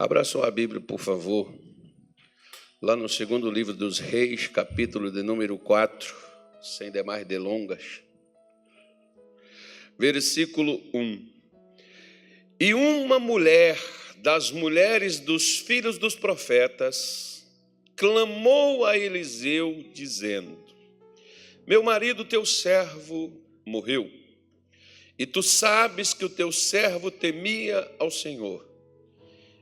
Abra sua Bíblia, por favor, lá no segundo livro dos Reis, capítulo de número 4, sem demais delongas. Versículo 1. E uma mulher das mulheres dos filhos dos profetas clamou a Eliseu, dizendo: Meu marido, teu servo, morreu, e tu sabes que o teu servo temia ao Senhor.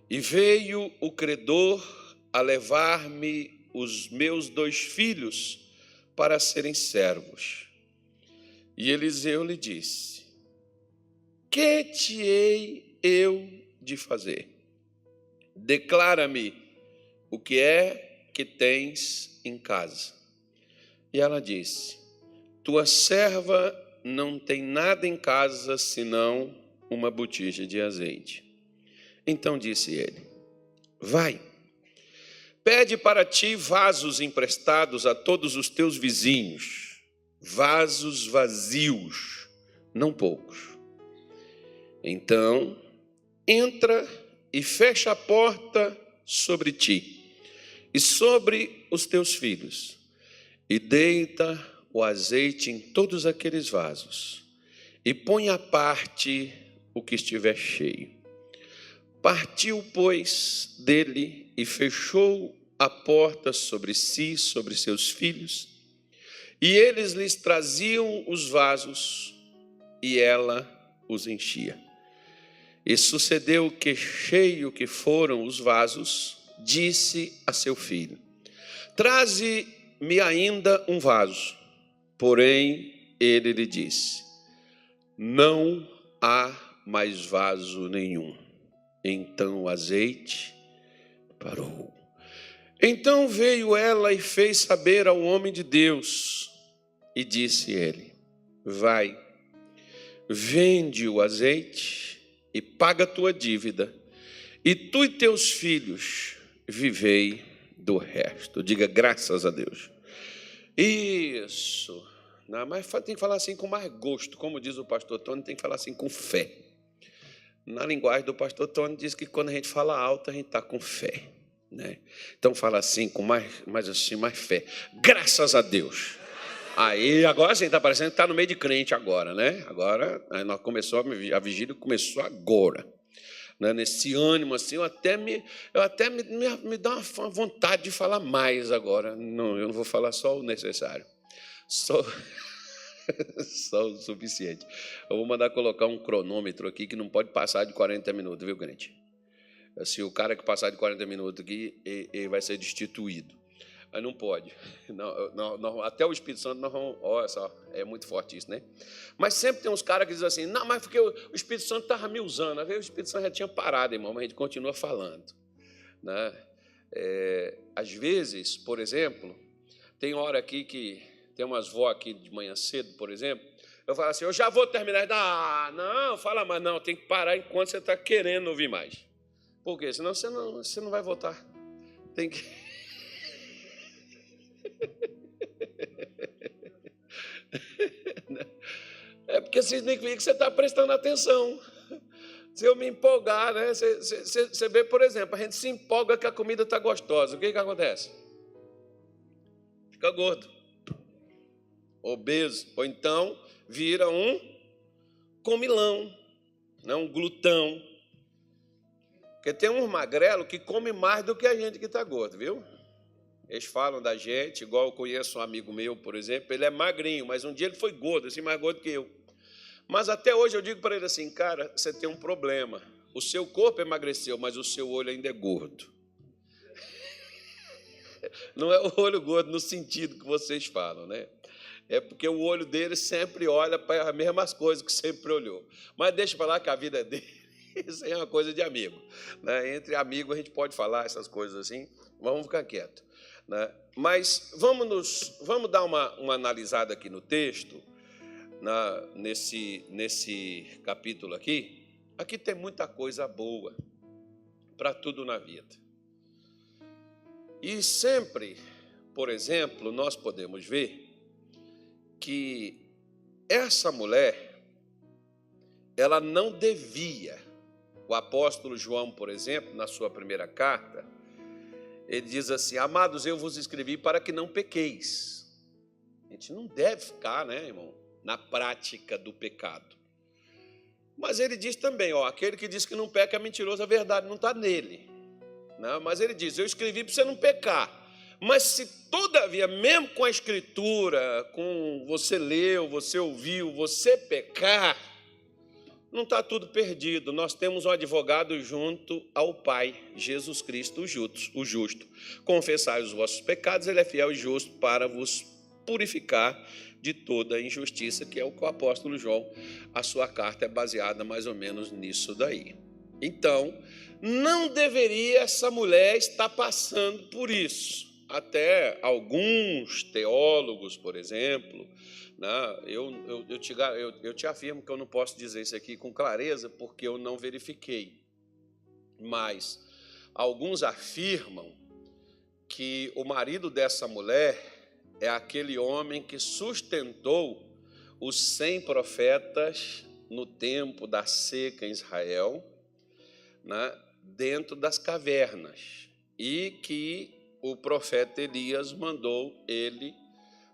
E veio o credor a levar-me os meus 2 filhos para serem servos. E Eliseu lhe disse: Que te hei eu de fazer? Declara-me o que é que tens em casa. E ela disse: Tua serva não tem nada em casa senão uma botija de azeite. Então disse ele: Vai, pede para ti vasos emprestados a todos os teus vizinhos, vasos vazios, não poucos. Então, entra e fecha a porta sobre ti e sobre os teus filhos, e deita o azeite em todos aqueles vasos, e põe à parte o que estiver cheio. Partiu, pois, dele e fechou a porta sobre si, sobre seus filhos, e eles lhes traziam os vasos, e ela os enchia. E sucedeu que, cheio que foram os vasos, disse a seu filho: Traze-me ainda um vaso. Porém, ele lhe disse: Não há mais vaso nenhum. Então o azeite parou. Então veio ela e fez saber ao homem de Deus, e disse ele: Vai, vende o azeite e paga a tua dívida, e tu e teus filhos vivei do resto. Diga graças a Deus. Isso. Não, mas tem que falar assim com mais gosto, como diz o pastor Tony, tem que falar assim com fé. Na linguagem do pastor Tony, diz que quando a gente fala alto, a gente está com fé, né? Então fala assim, com mais fé. Graças a Deus. Aí, agora sim, está parecendo que está no meio de crente agora, né? Agora, nós a vigília começou agora. Né? Nesse ânimo, assim, eu até me dá uma vontade de falar mais agora. Não, eu não vou falar só o necessário. Só o suficiente. Eu vou mandar colocar um cronômetro aqui que não pode passar de 40 minutos, viu, crente? Se o cara que passar de 40 minutos aqui, ele vai ser destituído. Aí não pode. Não, até o Espírito Santo nós vamos... Olha só, é muito forte isso, né? Mas sempre tem uns caras que dizem assim: não, mas porque o Espírito Santo estava me usando. Às vezes o Espírito Santo já tinha parado, irmão, mas a gente continua falando, né? Às vezes, por exemplo, tem hora aqui que tem umas vó aqui de manhã cedo, por exemplo, eu falo assim: eu já vou terminar. Não, fala mais, não, tem que parar enquanto você está querendo ouvir mais. Por quê? Senão você não vai votar. Tem que... É porque significa que você está prestando atenção. Se eu me empolgar, né? Você vê, por exemplo, a gente se empolga que a comida está gostosa. O que acontece? Fica gordo, obeso, ou então vira um comilão, né? Um glutão. Porque tem uns magrelos que comem mais do que a gente que está gordo, viu? Eles falam da gente, igual eu conheço um amigo meu, por exemplo, ele é magrinho, mas um dia ele foi gordo, assim, mais gordo que eu. Mas até hoje eu digo para ele assim: cara, você tem um problema. O seu corpo emagreceu, mas o seu olho ainda é gordo. Não é o olho gordo no sentido que vocês falam, né? É porque o olho dele sempre olha para as mesmas coisas que sempre olhou. Mas deixa eu falar que a vida dele, isso é uma coisa de amigo, né? Entre amigos a gente pode falar essas coisas assim, vamos ficar quieto, né? Mas vamos dar uma analisada aqui no texto, nesse capítulo aqui. Aqui tem muita coisa boa para tudo na vida. E sempre, por exemplo, nós podemos ver que essa mulher, ela não devia O apóstolo João, por exemplo, na sua primeira carta, ele diz assim: amados, eu vos escrevi para que não pequeis. A gente não deve ficar, né, irmão, na prática do pecado. Mas ele diz também, aquele que diz que não peca é mentiroso, a verdade não está nele. Não, mas ele diz, eu escrevi para você não pecar. Mas se todavia, mesmo com a escritura, com você leu, você ouviu, você pecar, não está tudo perdido. Nós temos um advogado junto ao Pai, Jesus Cristo, o justo. Confessai os vossos pecados, ele é fiel e justo para vos purificar de toda a injustiça, que é o que o apóstolo João, a sua carta é baseada mais ou menos nisso daí. Então, não deveria essa mulher estar passando por isso. Até alguns teólogos, por exemplo, né, eu te afirmo que eu não posso dizer isso aqui com clareza, porque eu não verifiquei. Mas alguns afirmam que o marido dessa mulher é aquele homem que sustentou os 100 profetas no tempo da seca em Israel, né, dentro das cavernas, e que o profeta Elias mandou ele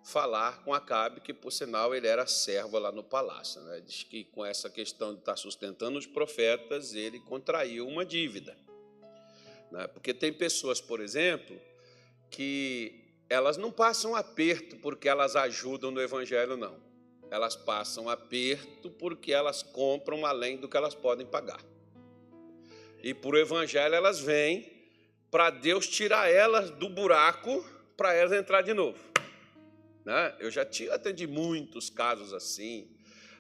falar com Acabe, que, por sinal, ele era servo lá no palácio. Né? Diz que, com essa questão de estar sustentando os profetas, ele contraiu uma dívida. Né? Porque tem pessoas, por exemplo, que elas não passam aperto porque elas ajudam no evangelho, não. Elas passam aperto porque elas compram além do que elas podem pagar. E por evangelho elas vêm para Deus tirar elas do buraco para elas entrar de novo. Né? Eu já atendi muitos casos assim,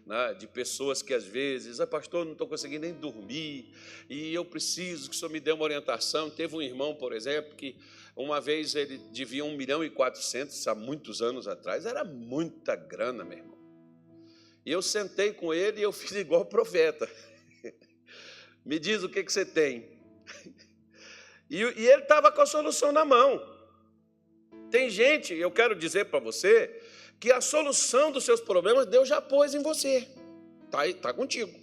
né, de pessoas que às vezes, pastor, não estou conseguindo nem dormir e eu preciso que o senhor me dê uma orientação. Teve um irmão, por exemplo, que uma vez ele devia 1.400.000, há muitos anos atrás, era muita grana, meu irmão. E eu sentei com ele e eu fiz igual o profeta. Me diz o que você tem. E ele estava com a solução na mão. Tem gente, eu quero dizer para você, que a solução dos seus problemas Deus já pôs em você. Está contigo.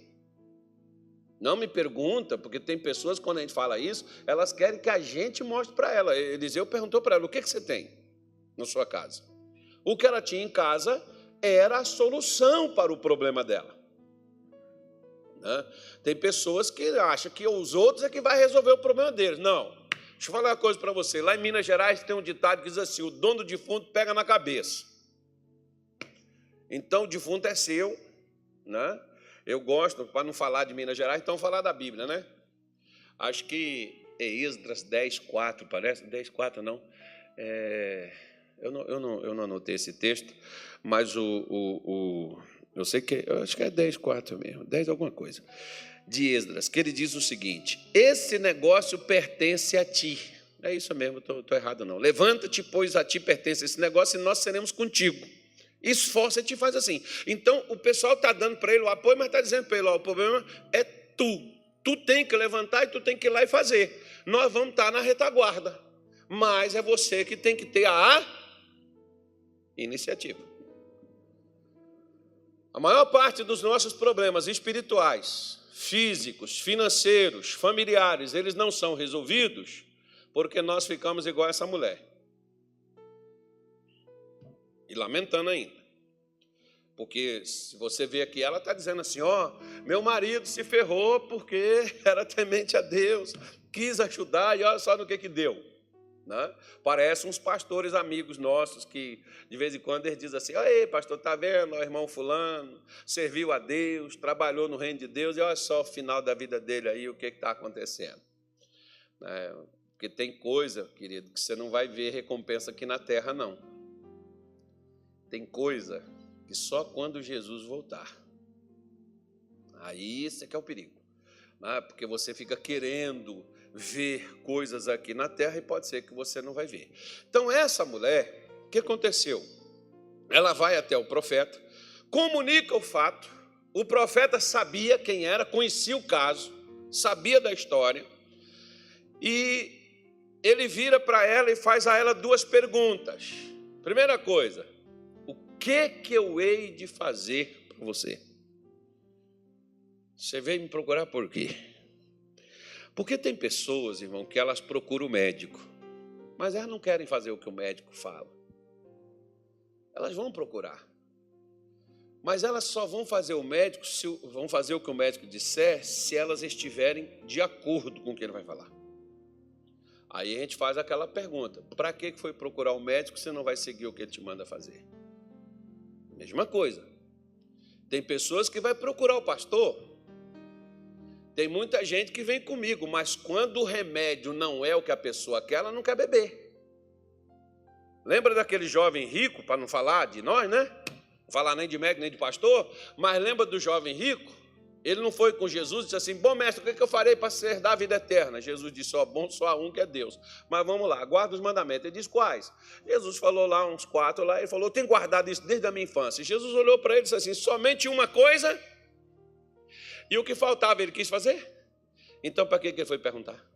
Não me pergunta, porque tem pessoas, quando a gente fala isso, elas querem que a gente mostre para ela. Eliseu perguntou para ela, o que você tem na sua casa? O que ela tinha em casa era a solução para o problema dela. Né? Tem pessoas que acham que os outros é que vai resolver o problema deles. Não. Deixa eu falar uma coisa para você. Lá em Minas Gerais tem um ditado que diz assim, o dono do defunto pega na cabeça. Então, o defunto é seu, né? Eu gosto, para não falar de Minas Gerais, então falar da Bíblia, né? Acho que é Esdras 10:4, parece? 10:4 não. Eu não anotei esse texto, mas eu sei que, eu acho que é 10:4 mesmo, 10 alguma coisa, de Esdras, que ele diz o seguinte, esse negócio pertence a ti. É isso mesmo, estou errado não. Levanta-te, pois a ti pertence esse negócio e nós seremos contigo. Esforça-te e faz assim. Então, o pessoal está dando para ele o apoio, mas está dizendo para ele, o problema é tu. Tu tem que levantar e tu tem que ir lá e fazer. Nós vamos estar na retaguarda. Mas é você que tem que ter a iniciativa. A maior parte dos nossos problemas espirituais, físicos, financeiros, familiares, eles não são resolvidos porque nós ficamos igual essa mulher. E lamentando ainda. Porque se você vê aqui, ela está dizendo assim, meu marido se ferrou porque era temente a Deus, quis ajudar e olha só no que deu. Né? Parece uns pastores amigos nossos que, de vez em quando, eles dizem assim, ei, pastor, está vendo? O irmão fulano serviu a Deus, trabalhou no reino de Deus e olha só o final da vida dele aí, o que está acontecendo. Porque tem coisa, querido, que você não vai ver recompensa aqui na terra, não. Tem coisa que só quando Jesus voltar. Aí esse é que é o perigo. Porque você fica querendo ver coisas aqui na terra e pode ser que você não vai ver. Então, essa mulher, o que aconteceu? Ela vai até o profeta, comunica o fato, o profeta sabia quem era, conhecia o caso, sabia da história, e ele vira para ela e faz a ela duas perguntas. Primeira coisa, o que eu hei de fazer para você? Você veio me procurar por quê? Porque tem pessoas, irmão, que elas procuram o médico, mas elas não querem fazer o que o médico fala. Elas vão procurar, mas elas só vão fazer vão fazer o que o médico disser se elas estiverem de acordo com o que ele vai falar. Aí a gente faz aquela pergunta: para que foi procurar o médico se não vai seguir o que ele te manda fazer? Mesma coisa. Tem pessoas que vai procurar o pastor. Tem muita gente que vem comigo, mas quando o remédio não é o que a pessoa quer, ela não quer beber. Lembra daquele jovem rico, para não falar de nós, né? Não falar nem de médico, nem de pastor, mas lembra do jovem rico? Ele não foi com Jesus e disse assim: bom mestre, o que eu farei para herdar a vida eterna? Jesus disse: ó, bom, só há um que é Deus. Mas vamos lá, guarda os mandamentos. Ele disse: quais? Jesus falou lá uns 4 lá, ele falou: eu tenho guardado isso desde a minha infância. E Jesus olhou para ele e disse assim: somente uma coisa? E o que faltava ele quis fazer? Então para que ele foi perguntar?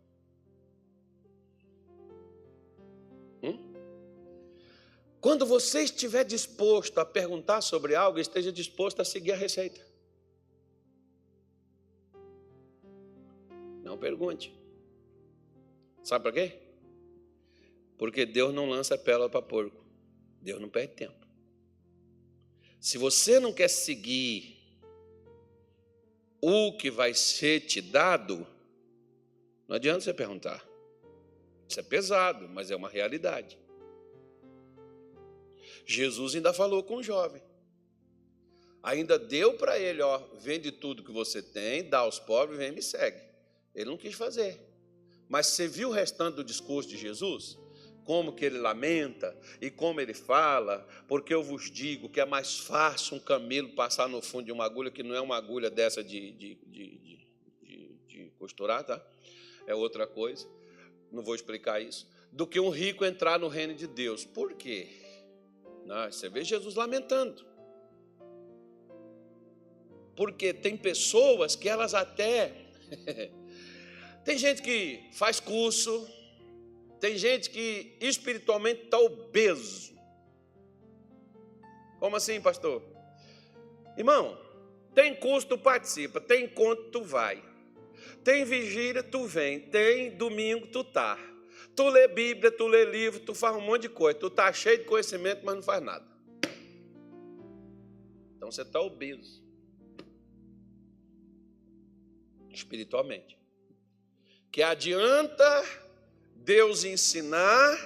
Quando você estiver disposto a perguntar sobre algo, esteja disposto a seguir a receita. Não pergunte. Sabe para quê? Porque Deus não lança pérola para porco. Deus não perde tempo. Se você não quer seguir o que vai ser te dado, não adianta você perguntar. Isso é pesado, mas é uma realidade. Jesus ainda falou com o jovem. Ainda deu para ele, ó, vende tudo que você tem, dá aos pobres, vem e me segue. Ele não quis fazer. Mas você viu o restante do discurso de Jesus? Como que ele lamenta e como ele fala, porque eu vos digo que é mais fácil um camelo passar no fundo de uma agulha, que não é uma agulha dessa de costurar, tá? É outra coisa, não vou explicar isso, do que um rico entrar no reino de Deus. Por quê? Não, você vê Jesus lamentando. Porque tem pessoas que elas até... Tem gente que faz curso, tem gente que espiritualmente está obeso. Como assim, pastor? Irmão, tem curso, tu participa, tem encontro, tu vai. Tem vigília, tu vem, tem domingo, tu tá. Tu lê Bíblia, tu lê livro, tu faz um monte de coisa. Tu tá cheio de conhecimento, mas não faz nada. Então você está obeso. Espiritualmente. Que adianta Deus ensinar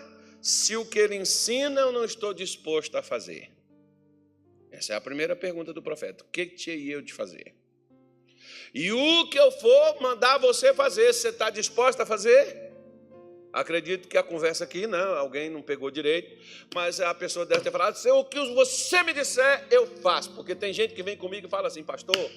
se o que Ele ensina eu não estou disposto a fazer? Essa é a primeira pergunta do profeta. O que tinha eu de fazer? E o que eu for mandar você fazer, você está disposto a fazer? Acredito que a conversa aqui, não, alguém não pegou direito, mas a pessoa deve ter falado: o que você me disser, eu faço. Porque tem gente que vem comigo e fala assim: pastor,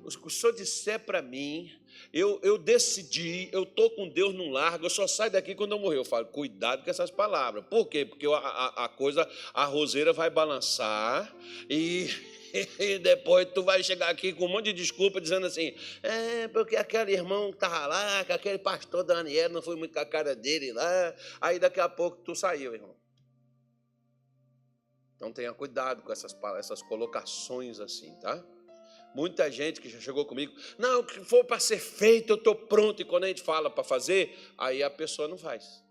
o que o senhor disser para mim, eu decidi, eu estou com Deus, não largo, eu só saio daqui quando eu morrer. Eu falo: cuidado com essas palavras. Por quê? Porque a roseira vai balançar e depois tu vai chegar aqui com um monte de desculpa dizendo assim: porque aquele irmão que estava lá, que aquele pastor Daniel não foi muito com a cara dele lá, aí daqui a pouco tu saiu, irmão. Então tenha cuidado com essas colocações assim, tá? Muita gente que já chegou comigo: não, o que for para ser feito, eu estou pronto. E quando a gente fala para fazer, aí a pessoa não faz.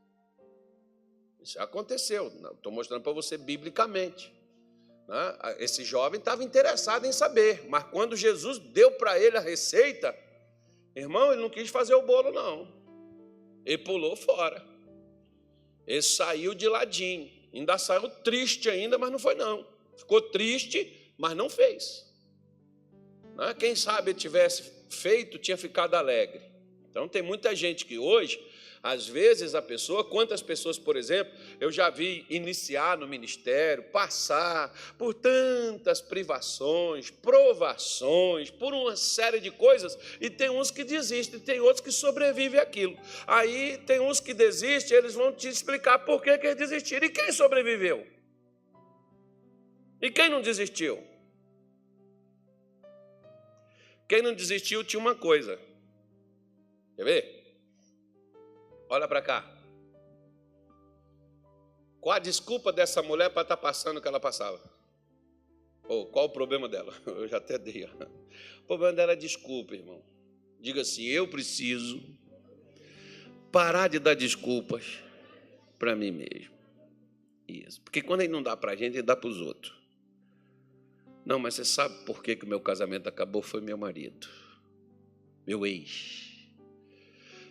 Isso já aconteceu. Estou mostrando para você biblicamente. Esse jovem estava interessado em saber, mas quando Jesus deu para ele a receita, irmão, ele não quis fazer o bolo, não. Ele pulou fora. Ele saiu de ladinho. Ainda saiu triste ainda, mas não foi não. Ficou triste, mas não fez. Quem sabe ele tivesse feito, tinha ficado alegre. Então tem muita gente que hoje, às vezes a pessoa, quantas pessoas, por exemplo, eu já vi iniciar no ministério, passar por tantas privações, provações, por uma série de coisas, e tem uns que desistem, tem outros que sobrevivem àquilo. Aí tem uns que desistem, eles vão te explicar por que eles desistiram. E quem sobreviveu? E quem não desistiu? Quem não desistiu tinha uma coisa. Quer ver? Olha para cá. Qual a desculpa dessa mulher para estar passando o que ela passava? Qual o problema dela? Eu já até dei. O problema dela é desculpa, irmão. Diga assim: eu preciso parar de dar desculpas para mim mesmo. Isso. Porque quando ele não dá para a gente, ele dá para os outros. Não, mas você sabe por que o meu casamento acabou? Foi meu marido, meu ex.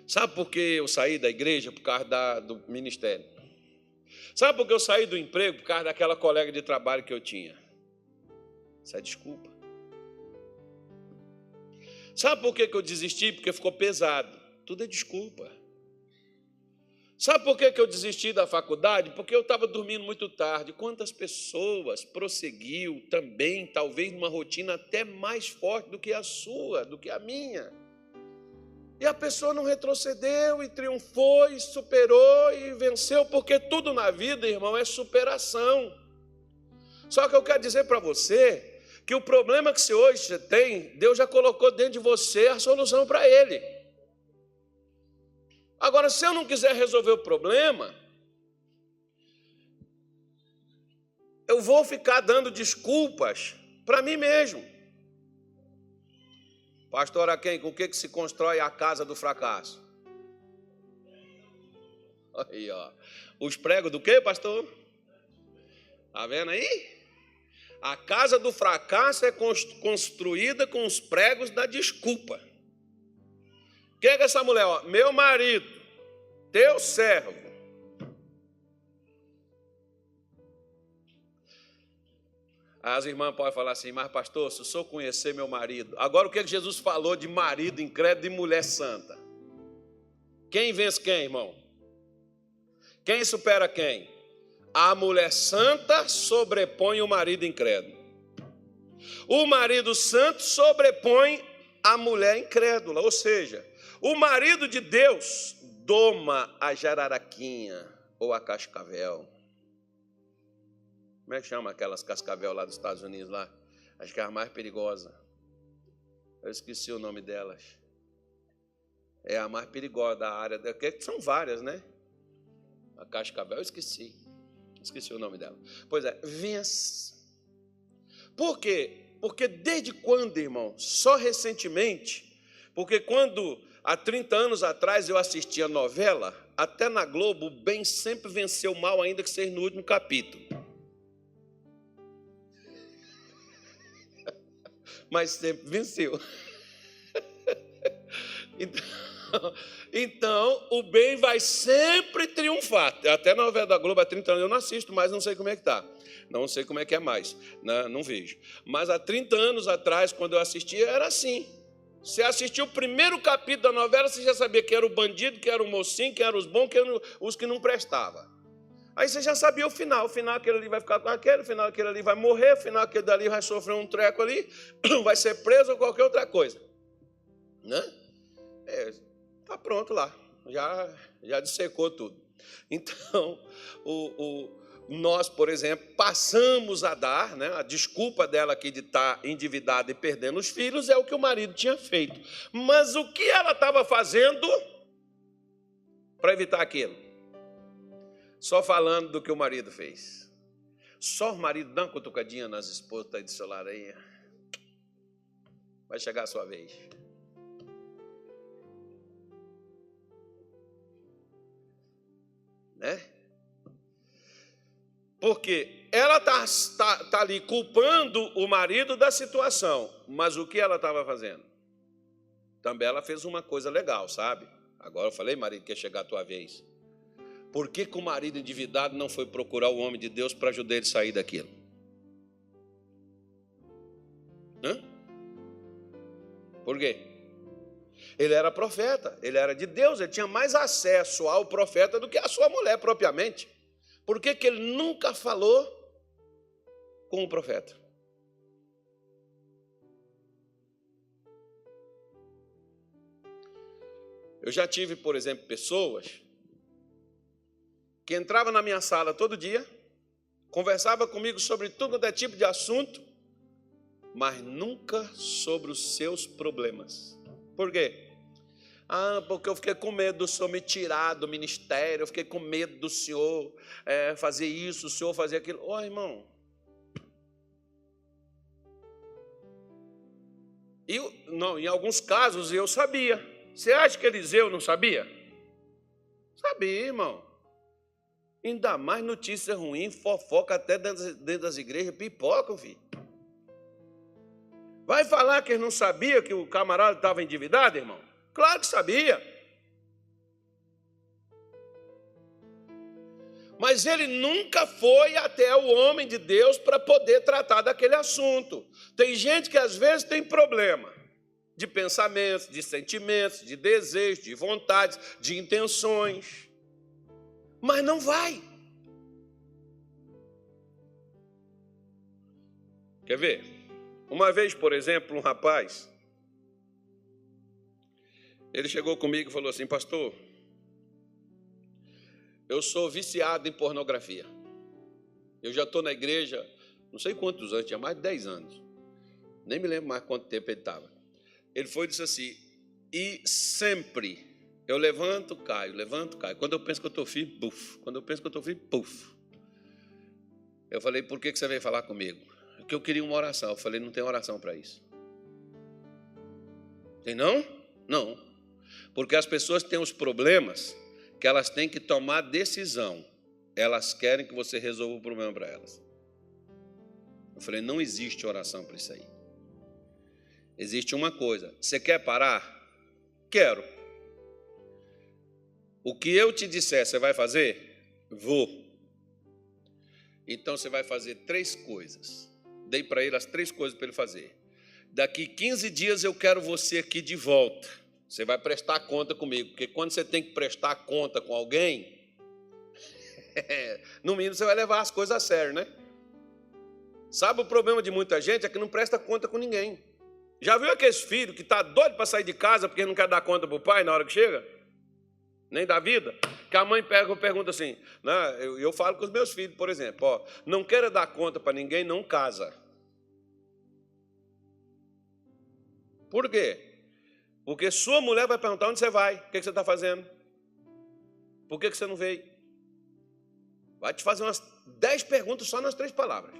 Sabe por que eu saí da igreja? Por causa do ministério. Sabe por que eu saí do emprego? Por causa daquela colega de trabalho que eu tinha. Isso é desculpa. Sabe por que eu desisti? Porque ficou pesado. Tudo é desculpa. Sabe por que eu desisti da faculdade? Porque eu estava dormindo muito tarde. Quantas pessoas prosseguiu também, talvez numa rotina até mais forte do que a sua, do que a minha. E a pessoa não retrocedeu e triunfou e superou e venceu, porque tudo na vida, irmão, é superação. Só que eu quero dizer para você que o problema que você hoje tem, Deus já colocou dentro de você a solução para ele. Agora, se eu não quiser resolver o problema, eu vou ficar dando desculpas para mim mesmo. Pastor Aquém, com o que se constrói a casa do fracasso? Aí, ó. Os pregos do quê, pastor? Está vendo aí? A casa do fracasso é construída com os pregos da desculpa. O que é essa mulher? Ó, meu marido, teu servo. As irmãs podem falar assim, mas pastor, se eu sou conhecer meu marido. Agora o que Jesus falou de marido incrédulo e mulher santa? Quem vence quem, irmão? Quem supera quem? A mulher santa sobrepõe o marido incrédulo. O marido santo sobrepõe a mulher incrédula. Ou seja, o marido de Deus doma a jararaquinha ou a cascavel. Como é que chama aquelas cascavel lá dos Estados Unidos lá? Acho que é a mais perigosa. Eu esqueci o nome delas. É a mais perigosa da área. São várias, né? A cascavel, eu esqueci. Esqueci o nome dela. Pois é, vence. Por quê? Porque desde quando, irmão? Só recentemente. Porque quando, há 30 anos atrás, eu assistia a novela, até na Globo, o bem sempre venceu o mal, ainda que seja no último capítulo. Mas sempre venceu. Então, o bem vai sempre triunfar. Até na novela da Globo há 30 anos eu não assisto, mas não sei como é que está. Não sei como é que é mais, não vejo. Mas há 30 anos atrás, quando eu assistia, era assim. Você assistiu o primeiro capítulo da novela, você já sabia que era o bandido, que era o mocinho, que eram os bons, que eram os que não prestavam. Aí você já sabia o final aquele ali vai ficar com aquele, o final aquele ali vai morrer, o final aquele dali vai sofrer um treco ali, vai ser preso ou qualquer outra coisa. Né? Está pronto lá, já dissecou tudo. Então, nós, por exemplo, passamos a dar, né, a desculpa dela aqui de estar endividada e perdendo os filhos é o que o marido tinha feito. Mas o que ela estava fazendo para evitar aquilo? Só falando do que o marido fez. Só o marido dá uma cutucadinha nas esposas aí do celular aí. Vai chegar a sua vez. Né? Porque ela tá ali culpando o marido da situação. Mas o que ela estava fazendo? Também ela fez uma coisa legal, sabe? Agora eu falei, marido, quer chegar a tua vez. Por que o marido endividado não foi procurar o homem de Deus para ajudar ele a sair daquilo? Hã? Por quê? Ele era profeta, ele era de Deus, ele tinha mais acesso ao profeta do que a sua mulher propriamente. Por que ele nunca falou com o profeta? Eu já tive, por exemplo, pessoas que entravam na minha sala todo dia, conversava comigo sobre tudo quanto é tipo de assunto, mas nunca sobre os seus problemas. Por quê? Porque eu fiquei com medo do senhor me tirar do ministério, eu fiquei com medo do senhor fazer isso, o senhor fazer aquilo. Irmão. Em alguns casos eu sabia. Você acha que Eliseu não sabia? Sabia, irmão. Ainda mais notícia ruim, fofoca até dentro das igrejas, pipoca, filho. Vai falar que ele não sabia que o camarada estava endividado, irmão? Claro que sabia. Mas ele nunca foi até o homem de Deus para poder tratar daquele assunto. Tem gente que às vezes tem problema de pensamentos, de sentimentos, de desejos, de vontades, de intenções, mas não vai. Quer ver? Uma vez, por exemplo, um rapaz, ele chegou comigo e falou assim: pastor, eu sou viciado em pornografia. Eu já estou na igreja, não sei quantos anos, tinha mais de 10 anos. Nem me lembro mais quanto tempo ele estava. Ele foi e disse assim, e sempre eu levanto, caio. Quando eu penso que eu estou firme, puf. Quando eu penso que eu estou firme, puf. Eu falei, por que você veio falar comigo? Porque eu queria uma oração. Eu falei, não tem oração para isso. Tem não? Não. Porque as pessoas têm os problemas que elas têm que tomar decisão. Elas querem que você resolva o problema para elas. Eu falei, não existe oração para isso aí. Existe uma coisa. Você quer parar? Quero. O que eu te disser, você vai fazer? Vou. Então você vai fazer 3 coisas. Dei para ele as 3 coisas para ele fazer. Daqui 15 dias eu quero você aqui de volta. Você vai prestar conta comigo, porque quando você tem que prestar conta com alguém, no mínimo você vai levar as coisas a sério, né? Sabe o problema de muita gente? É que não presta conta com ninguém. Já viu aqueles filhos que tá doido para sair de casa porque não quer dar conta para o pai na hora que chega? Nem da vida? Que a mãe pergunta assim, né? Eu falo com os meus filhos, por exemplo, ó, não queira dar conta para ninguém, não casa. Por quê? Porque sua mulher vai perguntar onde você vai, o que você está fazendo, por que você não veio? Vai te fazer umas 10 perguntas só nas 3 palavras.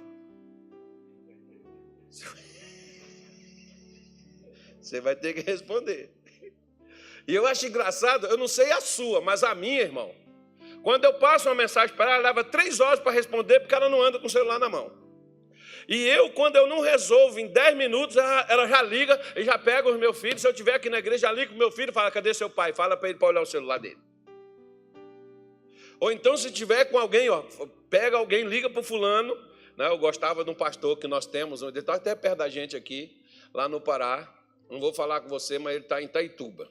Você vai ter que responder. E eu acho engraçado, eu não sei a sua, mas a minha, irmão, quando eu passo uma mensagem para ela, leva 3 horas para responder, porque ela não anda com o celular na mão. E eu, quando eu não resolvo em 10 minutos, ela já liga e já pega os meus filhos. Se eu estiver aqui na igreja, já liga com o meu filho e fala, cadê seu pai? Fala para ele para olhar o celular dele. Ou então, se tiver com alguém, ó, pega alguém, liga para o fulano. Né? Eu gostava de um pastor que nós temos, ele está até perto da gente aqui, lá no Pará. Não vou falar com você, mas ele está em Itaituba.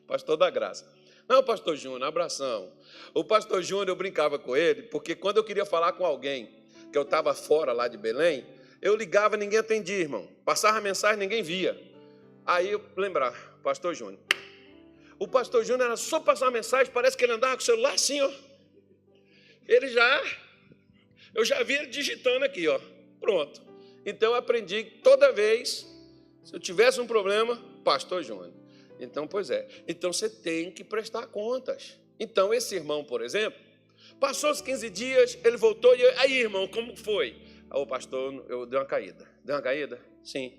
Pastor da Graça. Não, pastor Júnior, abração. O pastor Júnior, eu brincava com ele, porque quando eu queria falar com alguém, que eu estava fora lá de Belém, eu ligava, ninguém atendia, irmão. Passava a mensagem, ninguém via. Aí eu lembrava, pastor Júnior. O pastor Júnior era só passar uma mensagem, parece que ele andava com o celular assim, ó. Eu já vi ele digitando aqui, ó. Pronto. Então eu aprendi que toda vez, se eu tivesse um problema, pastor Júnior. Então, pois é. Então, você tem que prestar contas. Então, esse irmão, por exemplo, passou os 15 dias, ele voltou e aí, irmão, como foi? Aí, o pastor, eu dei uma caída. Deu uma caída? Sim.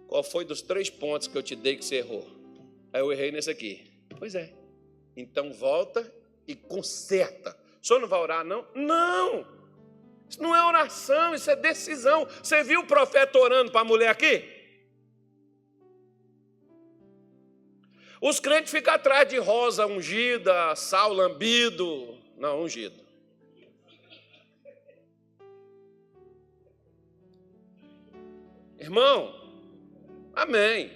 Qual foi dos 3 pontos que eu te dei que você errou? Aí eu errei nesse aqui. Pois é. Então, volta e conserta. O senhor não vai orar, não? Não! Isso não é oração, isso é decisão. Você viu o profeta orando para a mulher aqui? Os crentes ficam atrás de rosa ungida, sal lambido. Não, ungido. Irmão, amém.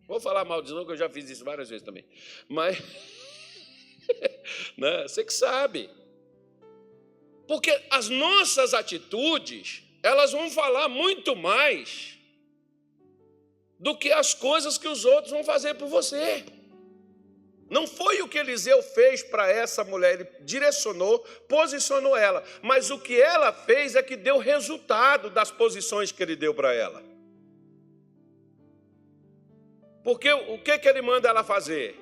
Vou falar mal de novo, que eu já fiz isso várias vezes também. Mas, né, você que sabe. Porque as nossas atitudes, elas vão falar muito mais do que as coisas que os outros vão fazer por você. Não foi o que Eliseu fez para essa mulher, ele direcionou, posicionou ela, mas o que ela fez é que deu resultado das posições que ele deu para ela. Porque o que ele manda ela fazer?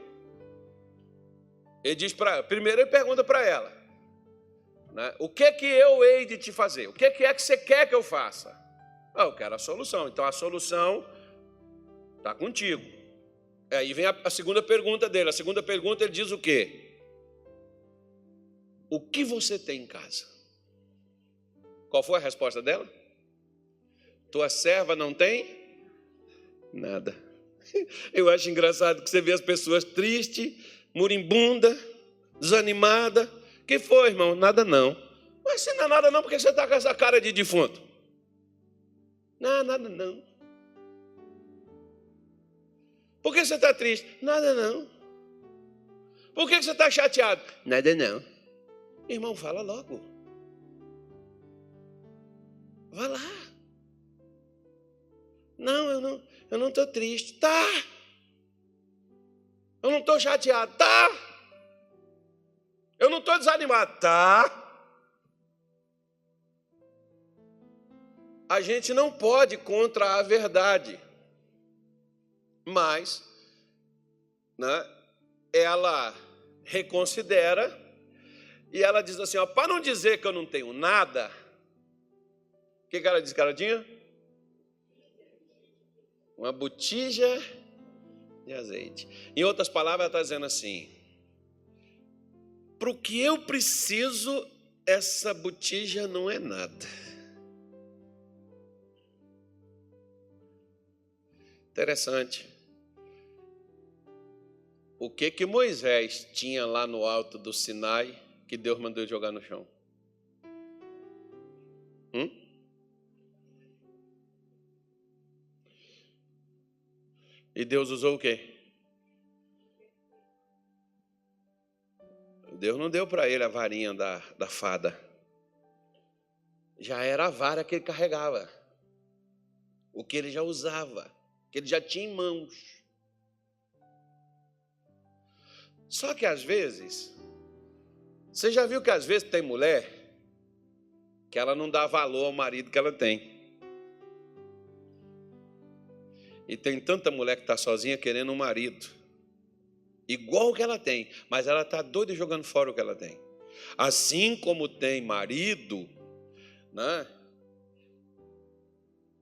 Ele diz para ela, primeiro ele pergunta para ela, né, o que eu hei de te fazer? O que é que você quer que eu faça? Eu quero a solução. Então a solução está contigo. Aí vem a segunda pergunta dele. A segunda pergunta ele diz o quê? O que você tem em casa? Qual foi a resposta dela? Tua serva não tem nada. Eu acho engraçado que você vê as pessoas tristes, moribunda, desanimada. Que foi, irmão? Nada não. Mas se não é nada não, por que você está com essa cara de defunto? Não, nada não. Por que você está triste? Nada não. Por que você está chateado? Nada não. Irmão, fala logo. Vá lá. Não, eu não estou triste. Tá. Eu não estou chateado. Tá. Eu não estou desanimado. Tá. A gente não pode contra a verdade. Mas, né, ela reconsidera e ela diz assim, ó, para não dizer que eu não tenho nada, o que ela disse que ela tinha? Uma botija de azeite. Em outras palavras, ela está dizendo assim, para o que eu preciso, essa botija não é nada. Interessante. O que Moisés tinha lá no alto do Sinai que Deus mandou jogar no chão? E Deus usou o quê? Deus não deu para ele a varinha da fada. Já era a vara que ele carregava. O que ele já usava. Que ele já tinha em mãos. Só que às vezes, você já viu que às vezes tem mulher que ela não dá valor ao marido que ela tem. E tem tanta mulher que está sozinha querendo um marido, igual o que ela tem, mas ela está doida jogando fora o que ela tem. Assim como tem marido, né,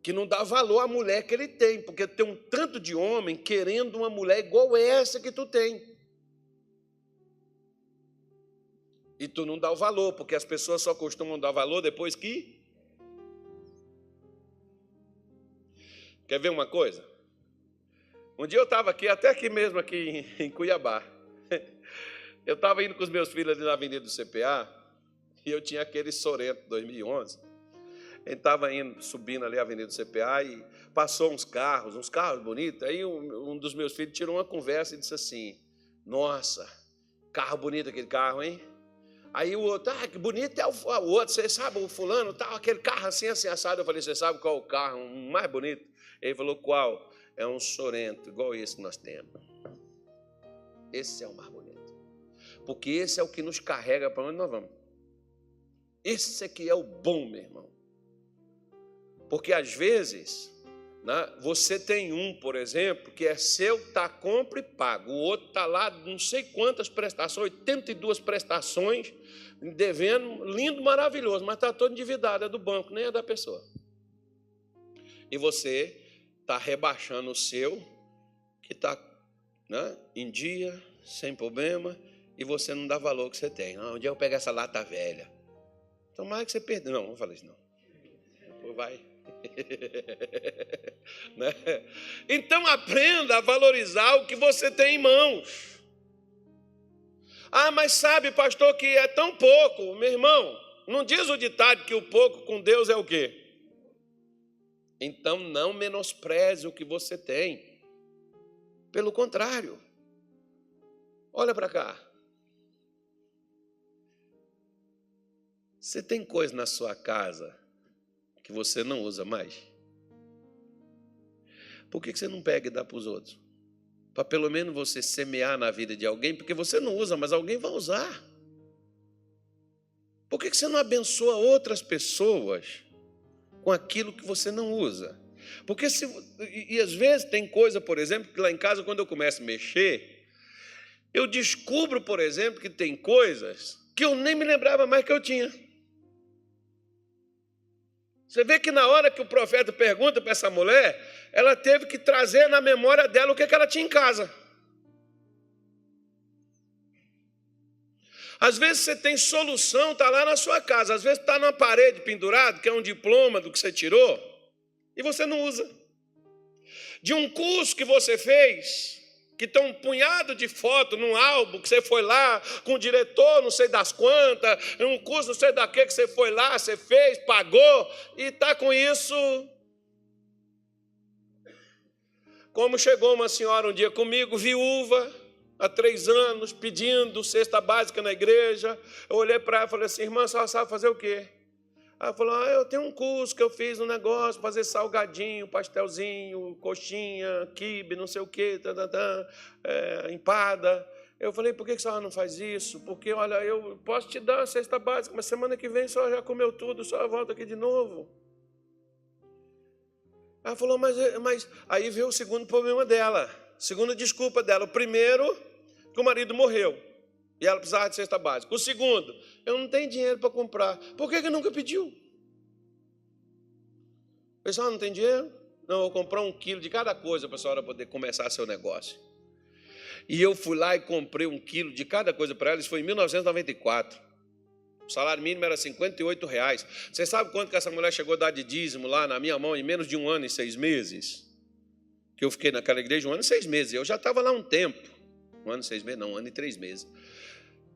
que não dá valor à mulher que ele tem, porque tem um tanto de homem querendo uma mulher igual essa que tu tem. E tu não dá o valor, porque as pessoas só costumam dar valor depois que... Quer ver uma coisa? Um dia eu estava aqui, até aqui mesmo, aqui em Cuiabá. Eu estava indo com os meus filhos ali na Avenida do CPA, e eu tinha aquele Sorento 2011. Ele estava subindo ali a Avenida do CPA e passou uns carros bonitos. Aí um dos meus filhos tirou uma conversa e disse assim, nossa, carro bonito aquele carro, hein? Aí o outro, que bonito é o outro, você sabe, o fulano, tal, aquele carro assim, assim, assado. Eu falei, você sabe qual é o carro mais bonito? Ele falou, qual? É um Sorento, igual esse que nós temos. Esse é o mais bonito. Porque esse é o que nos carrega para onde nós vamos. Esse aqui é o bom, meu irmão. Porque às vezes, né, você tem um, por exemplo, que é seu, está compra e paga. O outro está lá, não sei quantas prestações, 82 prestações, devendo, lindo, maravilhoso, mas está todo endividado, é do banco, nem é da pessoa. E você está rebaixando o seu, que está, né, em dia, sem problema, e você não dá valor que você tem. Um dia eu pego essa lata velha. Tomara que você perdeu. Não, não falei isso não. Depois vai. Né? Então aprenda a valorizar o que você tem em mãos. Mas sabe, pastor, que é tão pouco. Meu irmão, não diz o ditado que o pouco com Deus é o quê? Então não menospreze o que você tem. Pelo contrário, olha para cá. Você tem coisa na sua casa que você não usa mais? Por que você não pega e dá para os outros? Para pelo menos você semear na vida de alguém, porque você não usa, mas alguém vai usar. Por que você não abençoa outras pessoas com aquilo que você não usa? Porque e às vezes tem coisa, por exemplo, que lá em casa, quando eu começo a mexer, eu descubro, por exemplo, que tem coisas que eu nem me lembrava mais que eu tinha. Você vê que na hora que o profeta pergunta para essa mulher, ela teve que trazer na memória dela o que ela tinha em casa. Às vezes você tem solução, está lá na sua casa. Às vezes está na parede pendurado, que é um diploma do que você tirou, e você não usa. De um curso que você fez, que tem um punhado de fotos num álbum, que você foi lá com o diretor, não sei das quantas, um curso não sei da que você foi lá, você fez, pagou, e está com isso. Como chegou uma senhora um dia comigo, viúva, há 3 anos, pedindo cesta básica na igreja. Eu olhei para ela e falei assim: irmã, você sabe fazer o quê? Ela falou: eu tenho um curso que eu fiz um negócio, fazer salgadinho, pastelzinho, coxinha, quibe, não sei o quê, empada. Eu falei: por que a senhora não faz isso? Porque, olha, eu posso te dar a cesta básica, mas semana que vem a senhora já comeu tudo, a senhora volta aqui de novo. Ela falou: mas aí veio o segundo problema dela, segunda desculpa dela. O primeiro, que o marido morreu e ela precisava de cesta básica. O segundo, eu não tenho dinheiro para comprar. Por que nunca pediu? Pessoal, não tem dinheiro? Não, eu vou comprar 1 quilo de cada coisa para a senhora poder começar seu negócio. E eu fui lá e comprei 1 quilo de cada coisa para ela. Isso foi em 1994. O salário mínimo era R$58. Você sabe quanto que essa mulher chegou a dar de dízimo lá na minha mão em menos de 1 ano e 6 meses? Que eu fiquei naquela igreja 1 ano e 6 meses. Eu já estava lá um tempo. 1 ano e 6 meses, não, 1 ano e 3 meses.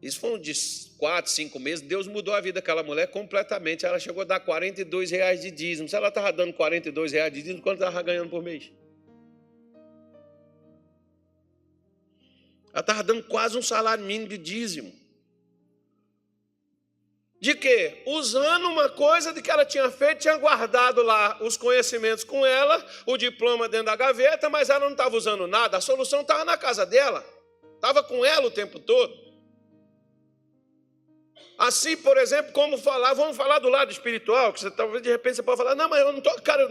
Isso foi de 4, 5 meses. Deus mudou a vida daquela mulher completamente. Ela chegou a dar R$42 de dízimo. Se ela estava dando R$42 de dízimo, quanto ela estava ganhando por mês? Ela estava dando quase um salário mínimo de dízimo. De quê? Usando uma coisa de que ela tinha feito, tinha guardado lá os conhecimentos com ela, o diploma dentro da gaveta, mas ela não estava usando nada. A solução estava na casa dela. Estava com ela o tempo todo. Assim, por exemplo, como falar, vamos falar do lado espiritual, que você talvez de repente você pode falar: não, mas eu não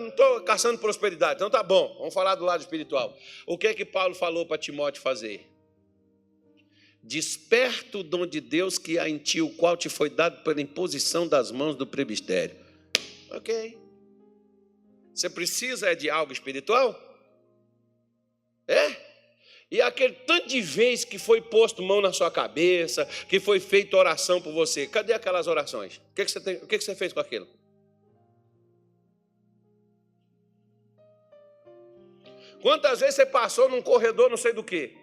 estou caçando prosperidade. Então tá bom, vamos falar do lado espiritual. O que é que Paulo falou para Timóteo fazer? Desperta o dom de Deus que há em ti, o qual te foi dado pela imposição das mãos do presbitério. Ok. Você precisa de algo espiritual? É? E aquele tanto de vez que foi posto mão na sua cabeça, que foi feita oração por você, cadê aquelas orações? O que você fez com aquilo? Quantas vezes você passou num corredor não sei do quê?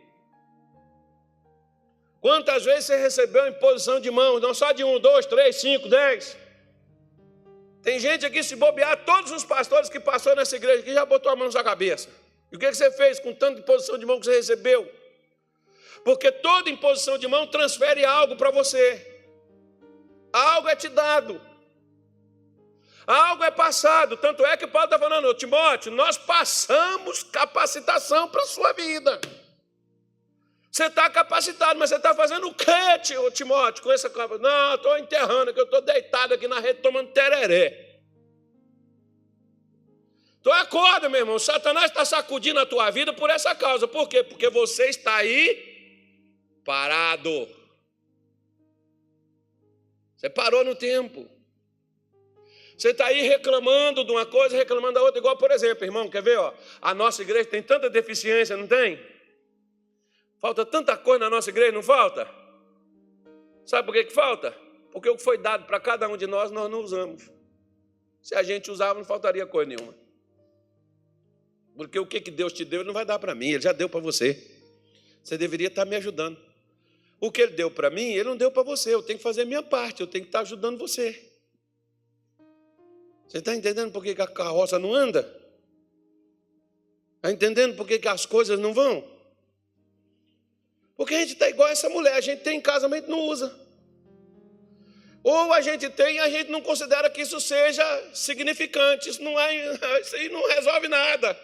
Quantas vezes você recebeu imposição de mãos? Não só de 1, 2, 3, 5, 10. Tem gente aqui, se bobear, todos os pastores que passaram nessa igreja aqui já botou a mão na sua cabeça. E o que você fez com tanta imposição de mão que você recebeu? Porque toda imposição de mão transfere algo para você. Algo é te dado. Algo é passado. Tanto é que Paulo está falando: ô Timóteo, nós passamos capacitação para a sua vida. Você está capacitado, mas você está fazendo o quê, Timóteo, com essa capacitação? Não, estou enterrando, que eu estou deitado aqui na rede tomando tereré. Então acorda, meu irmão. Satanás está sacudindo a tua vida por essa causa. Por quê? Porque você está aí parado. Você parou no tempo. Você está aí reclamando de uma coisa, reclamando da outra. Igual, por exemplo, irmão, quer ver? Ó, a nossa igreja tem tanta deficiência, não tem? Falta tanta coisa na nossa igreja, não falta? Sabe por que falta? Porque o que foi dado para cada um de nós não usamos. Se a gente usava, não faltaria coisa nenhuma. Porque o que Deus te deu, Ele não vai dar para mim, Ele já deu para você. Você deveria estar me ajudando. O que Ele deu para mim, Ele não deu para você. Eu tenho que fazer a minha parte, eu tenho que estar ajudando você. Você está entendendo por que a carroça não anda? Está entendendo por que as coisas não vão? Porque a gente está igual a essa mulher, a gente tem em casa, mas não usa. Ou a gente tem e a gente não considera que isso seja significante. Isso aí não resolve nada.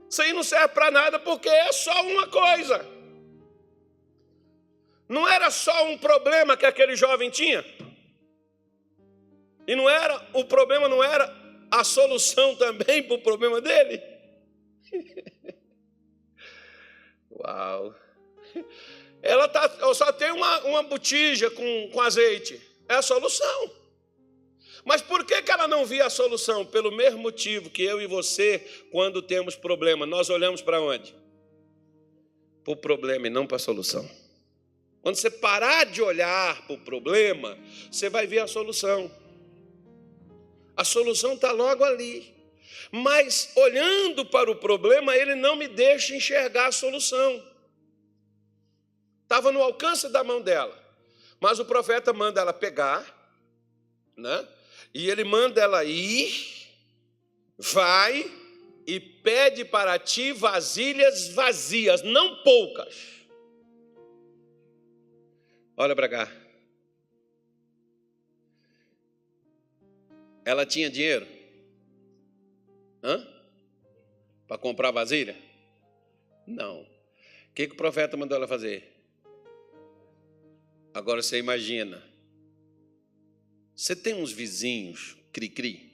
Isso aí não serve para nada, porque é só uma coisa. Não era só um problema que aquele jovem tinha. E o problema não era a solução também para o problema dele. Uau! Ela só tem uma botija com azeite. É a solução. Mas por que ela não via a solução? Pelo mesmo motivo que eu e você, quando temos problema, nós olhamos para onde? Para o problema e não para a solução. Quando você parar de olhar para o problema, você vai ver a solução. A solução está logo ali. Mas olhando para o problema, ele não me deixa enxergar a solução. Estava no alcance da mão dela. Mas o profeta manda ela pegar, né? E ele manda ela ir, vai e pede para ti vasilhas vazias, não poucas. Olha para cá. Ela tinha dinheiro? Para comprar vasilha? Não. O que o profeta mandou ela fazer? Agora você imagina. Você tem uns vizinhos cri-cri?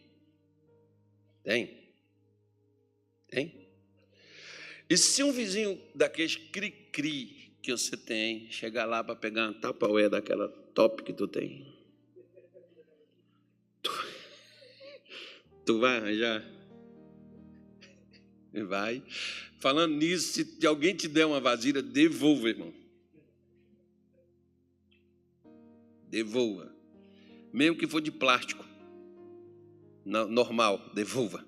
Tem? Tem? E se um vizinho daqueles cri-cri que você tem chegar lá para pegar uma tupperware daquela top que tu tem? Tu vai arranjar? Vai. Falando nisso, se alguém te der uma vasilha, devolva, irmão. Devolva. Mesmo que for de plástico. Normal, devolva.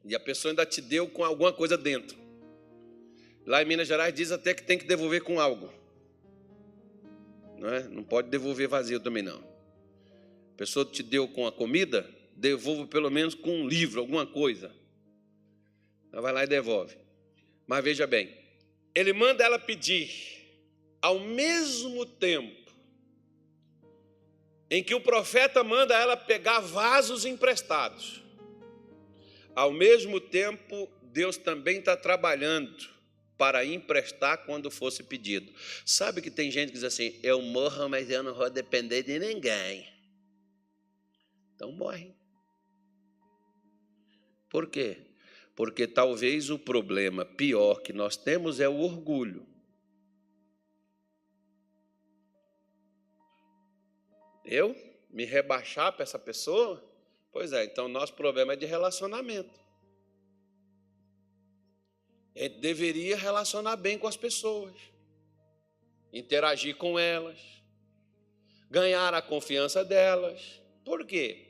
E a pessoa ainda te deu com alguma coisa dentro. Lá em Minas Gerais diz até que tem que devolver com algo. Não é? Não pode devolver vazio também não. A pessoa te deu com a comida, devolva pelo menos com um livro, alguma coisa. Ela vai lá e devolve. Mas veja bem, ele manda ela pedir, ao mesmo tempo em que o profeta manda ela pegar vasos emprestados, ao mesmo tempo Deus também está trabalhando para emprestar quando fosse pedido. Sabe que tem gente que diz assim, eu morro, mas eu não vou depender de ninguém. Então morre. Por quê? Porque talvez o problema pior que nós temos é o orgulho. Eu me rebaixar para essa pessoa? Pois é, então nosso problema é de relacionamento. A gente deveria relacionar bem com as pessoas, interagir com elas, ganhar a confiança delas. Por quê?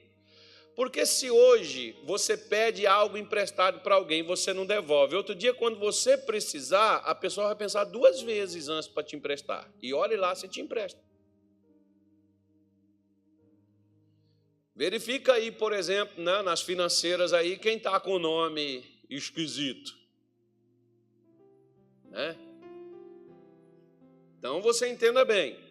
Porque se hoje você pede algo emprestado para alguém, você não devolve. Outro dia, quando você precisar, a pessoa vai pensar 2 vezes antes para te emprestar. E olhe lá se te empresta. Verifica aí, por exemplo, né, nas financeiras aí, quem está com o nome esquisito. Né? Então, você entenda bem.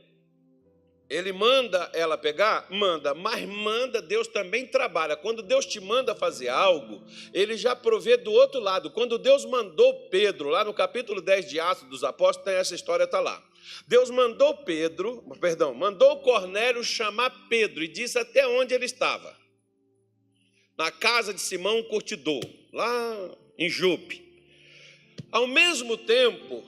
Ele manda ela pegar? Manda, mas manda, Deus também trabalha. Quando Deus te manda fazer algo, Ele já provê do outro lado. Quando Deus mandou Pedro, lá no capítulo 10 de Atos dos Apóstolos, tem essa história, está lá. Deus mandou mandou Cornélio chamar Pedro e disse até onde ele estava. Na casa de Simão Curtidor, lá em Jope. Ao mesmo tempo,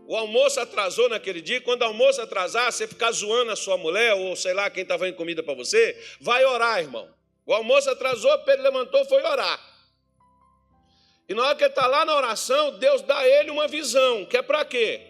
o almoço atrasou naquele dia. Quando o almoço atrasar, você ficar zoando a sua mulher, ou sei lá, quem estava em comida para você, vai orar, irmão. O almoço atrasou, Pedro levantou e foi orar. E na hora que ele está lá na oração, Deus dá a ele uma visão, que é para quê?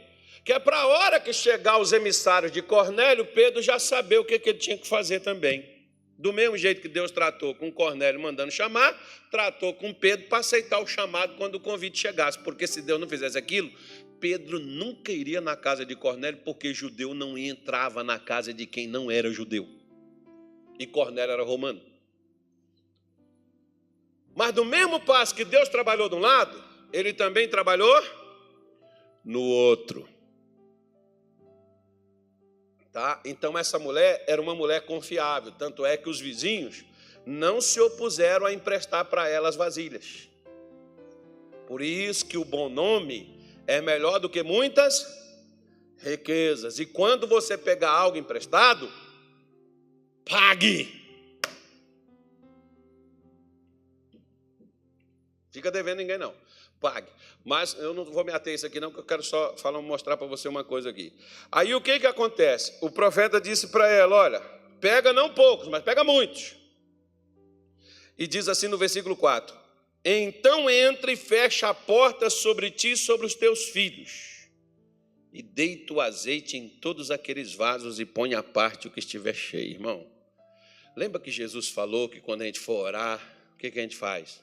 Que é para a hora que chegar os emissários de Cornélio, Pedro já saber o que ele tinha que fazer também. Do mesmo jeito que Deus tratou com Cornélio mandando chamar, tratou com Pedro para aceitar o chamado quando o convite chegasse. Porque se Deus não fizesse aquilo, Pedro nunca iria na casa de Cornélio, porque judeu não entrava na casa de quem não era judeu. E Cornélio era romano. Mas do mesmo passo que Deus trabalhou de um lado, Ele também trabalhou no outro. Tá? Então essa mulher era uma mulher confiável, tanto é que os vizinhos não se opuseram a emprestar para ela as vasilhas. Por isso que o bom nome é melhor do que muitas riquezas. E quando você pegar algo emprestado, pague. Fica devendo ninguém não. Pague. Mas eu não vou me ater a isso aqui não, porque eu quero só mostrar para você uma coisa aqui. Aí o que acontece? O profeta disse para ela, olha, pega não poucos, mas pega muitos. E diz assim no versículo 4: então entra e fecha a porta sobre ti e sobre os teus filhos, e deita o azeite em todos aqueles vasos e põe à parte o que estiver cheio. Irmão, lembra que Jesus falou que quando a gente for orar, o que a gente faz?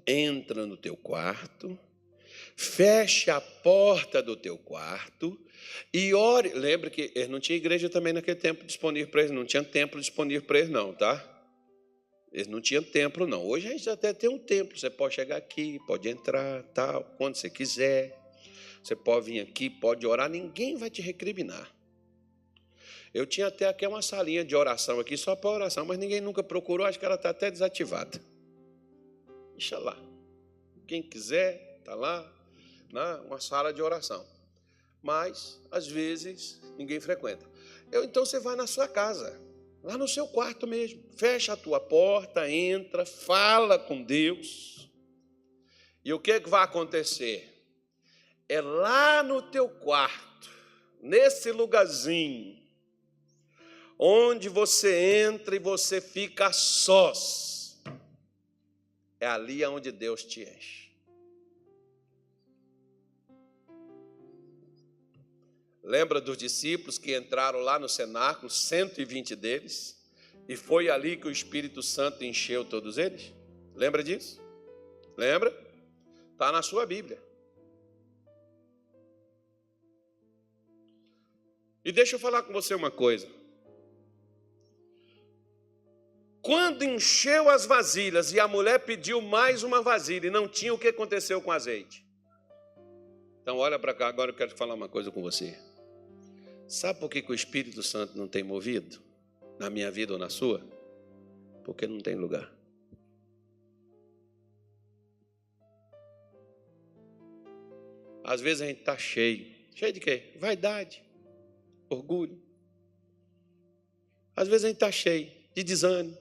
Entra no teu quarto, fecha a porta do teu quarto e ore. Lembra que eles não tinham igreja também naquele tempo disponível para eles, não tinha templo disponível para eles não, tá? Eles não tinham templo não. Hoje a gente até tem um templo, você pode chegar aqui, pode entrar, tal, quando você quiser. Você pode vir aqui, pode orar, ninguém vai te recriminar. Eu tinha até aqui uma salinha de oração aqui, só para oração, mas ninguém nunca procurou, acho que ela está até desativada. Deixa lá. Quem quiser, está lá, uma sala de oração. Mas, às vezes, ninguém frequenta. Então você vai na sua casa, lá no seu quarto mesmo. Fecha a tua porta, entra, fala com Deus. E o que é que vai acontecer? É lá no teu quarto, nesse lugarzinho, onde você entra e você fica a sós. É ali onde Deus te enche. Lembra dos discípulos que entraram lá no cenáculo, 120 deles, e foi ali que o Espírito Santo encheu todos eles? Lembra disso? Lembra? Está na sua Bíblia. E deixa eu falar com você uma coisa. Quando encheu as vasilhas e a mulher pediu mais uma vasilha e não tinha, o que aconteceu com o azeite? Então olha para cá, agora eu quero falar uma coisa com você. Sabe por que o Espírito Santo não tem movido na minha vida ou na sua? Porque não tem lugar. Às vezes a gente está cheio. Cheio de quê? Vaidade, orgulho. Às vezes a gente está cheio de desânimo,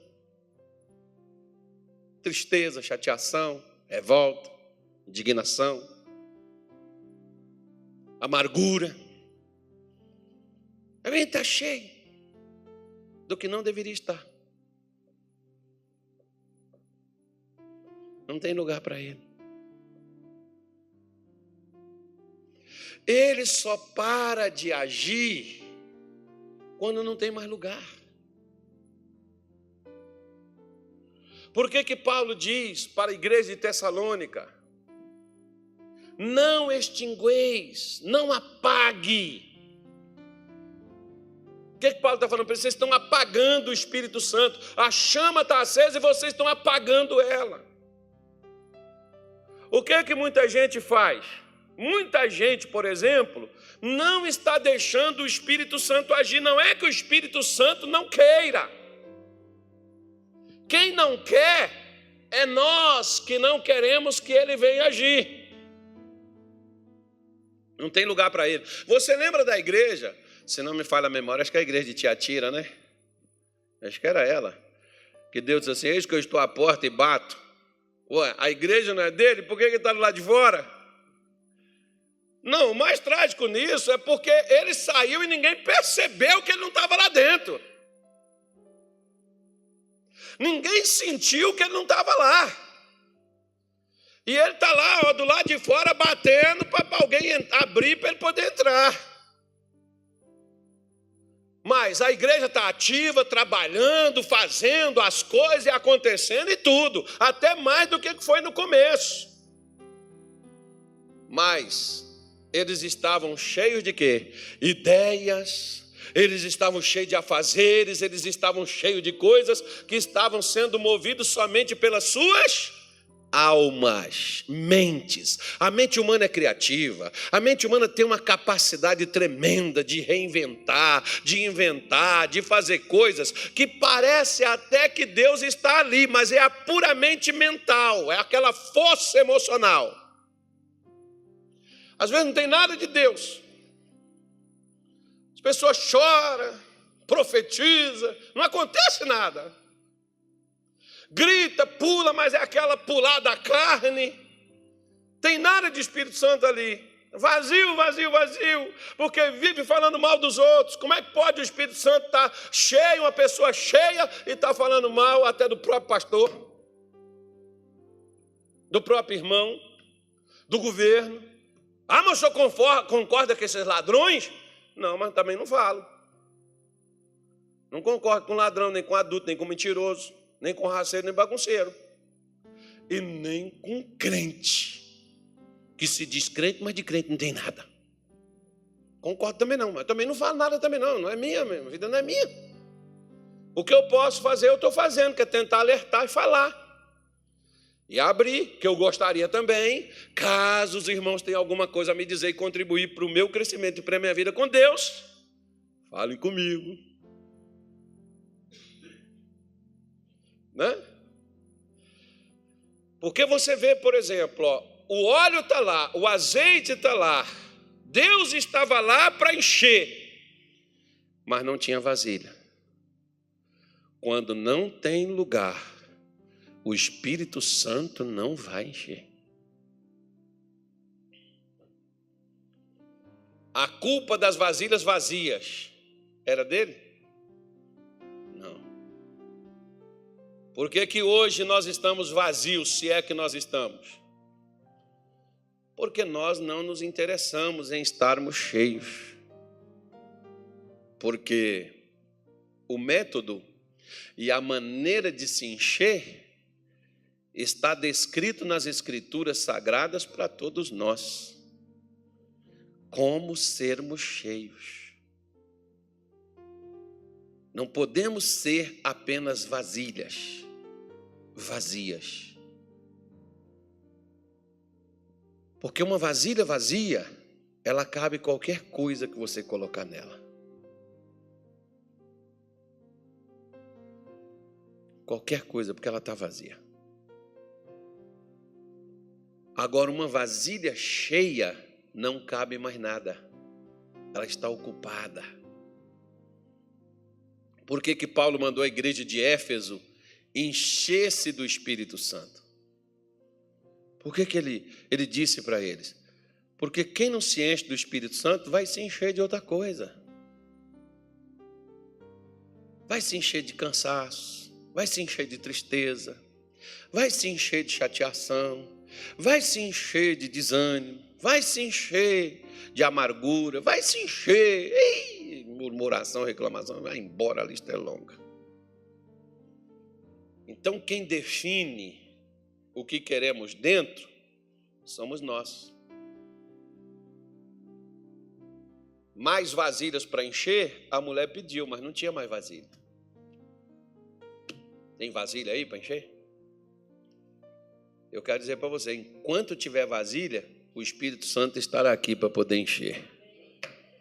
tristeza, chateação, revolta, indignação, amargura. A gente está cheio do que não deveria estar. Não tem lugar para ele. Ele só para de agir quando não tem mais lugar. Por que Paulo diz para a igreja de Tessalônica: não extingueis, não apague? O que Paulo está falando para eles? Vocês estão apagando o Espírito Santo. A chama está acesa e vocês estão apagando ela. O que muita gente faz? Muita gente, por exemplo, não está deixando o Espírito Santo agir. Não é que o Espírito Santo não queira. Quem não quer é nós que não queremos que ele venha agir. Não tem lugar para ele. Você lembra da igreja? Se não me falha a memória, acho que é a igreja de Tiatira, né? Acho que era ela. Que Deus disse assim: eis que eu estou à porta e bato. Ué, a igreja não é dele? Por que ele está do lado de fora? Não, o mais trágico nisso é porque ele saiu e ninguém percebeu que ele não estava lá dentro. Ninguém sentiu que ele não estava lá. E ele está lá, do lado de fora, batendo para alguém abrir para ele poder entrar. Mas a igreja está ativa, trabalhando, fazendo as coisas e acontecendo e tudo. Até mais do que foi no começo. Mas eles estavam cheios de quê? Ideias. Eles estavam cheios de afazeres. Eles estavam cheios de coisas que estavam sendo movidos somente pelas suas almas, mentes. A mente humana é criativa. A mente humana tem uma capacidade tremenda de reinventar, de inventar, de fazer coisas que parece até que Deus está ali, mas é a puramente mental, é aquela força emocional. Às vezes não tem nada de Deus. As pessoas choram, profetizam, não acontece nada. Grita, pula, mas é aquela pular da carne. Tem nada de Espírito Santo ali. Vazio, vazio, vazio, porque vive falando mal dos outros. Como é que pode o Espírito Santo estar cheio, uma pessoa cheia, e estar falando mal até do próprio pastor, do próprio irmão, do governo? Ah, mas o senhor concorda com esses ladrões? Não, mas também não falo. Não concordo com ladrão, nem com adulto, nem com mentiroso, nem com raceiro, nem bagunceiro. E nem com crente, que se diz crente, mas de crente não tem nada. Concordo também não, mas também não falo nada também não. Não é minha mesmo, a vida não é minha. O que eu posso fazer, eu estou fazendo, que é tentar alertar e falar. E abrir, que eu gostaria também, caso os irmãos tenham alguma coisa a me dizer e contribuir para o meu crescimento e para a minha vida com Deus, falem comigo. Né? Porque você vê, por exemplo, ó, o óleo está lá, o azeite está lá, Deus estava lá para encher, mas não tinha vasilha. Quando não tem lugar, o Espírito Santo não vai encher. A culpa das vasilhas vazias era dele? Não. Por que hoje nós estamos vazios, se é que nós estamos? Porque nós não nos interessamos em estarmos cheios. Porque o método e a maneira de se encher está descrito nas Escrituras Sagradas para todos nós. Como sermos cheios. Não podemos ser apenas vasilhas, vazias. Porque uma vasilha vazia, ela cabe qualquer coisa que você colocar nela. Qualquer coisa, porque ela está vazia. Agora, uma vasilha cheia não cabe mais nada. Ela está ocupada. Por que Paulo mandou a igreja de Éfeso encher-se do Espírito Santo? Por que ele disse para eles? Porque quem não se enche do Espírito Santo vai se encher de outra coisa. Vai se encher de cansaço, vai se encher de tristeza, vai se encher de chateação, vai se encher de desânimo, vai se encher de amargura, vai se encher, murmuração, reclamação, vai embora, a lista é longa. Então quem define o que queremos dentro somos nós. Mais vasilhas para encher, a mulher pediu, mas não tinha mais vasilha. Tem vasilha aí para encher? Eu quero dizer para você, enquanto tiver vasilha, o Espírito Santo estará aqui para poder encher.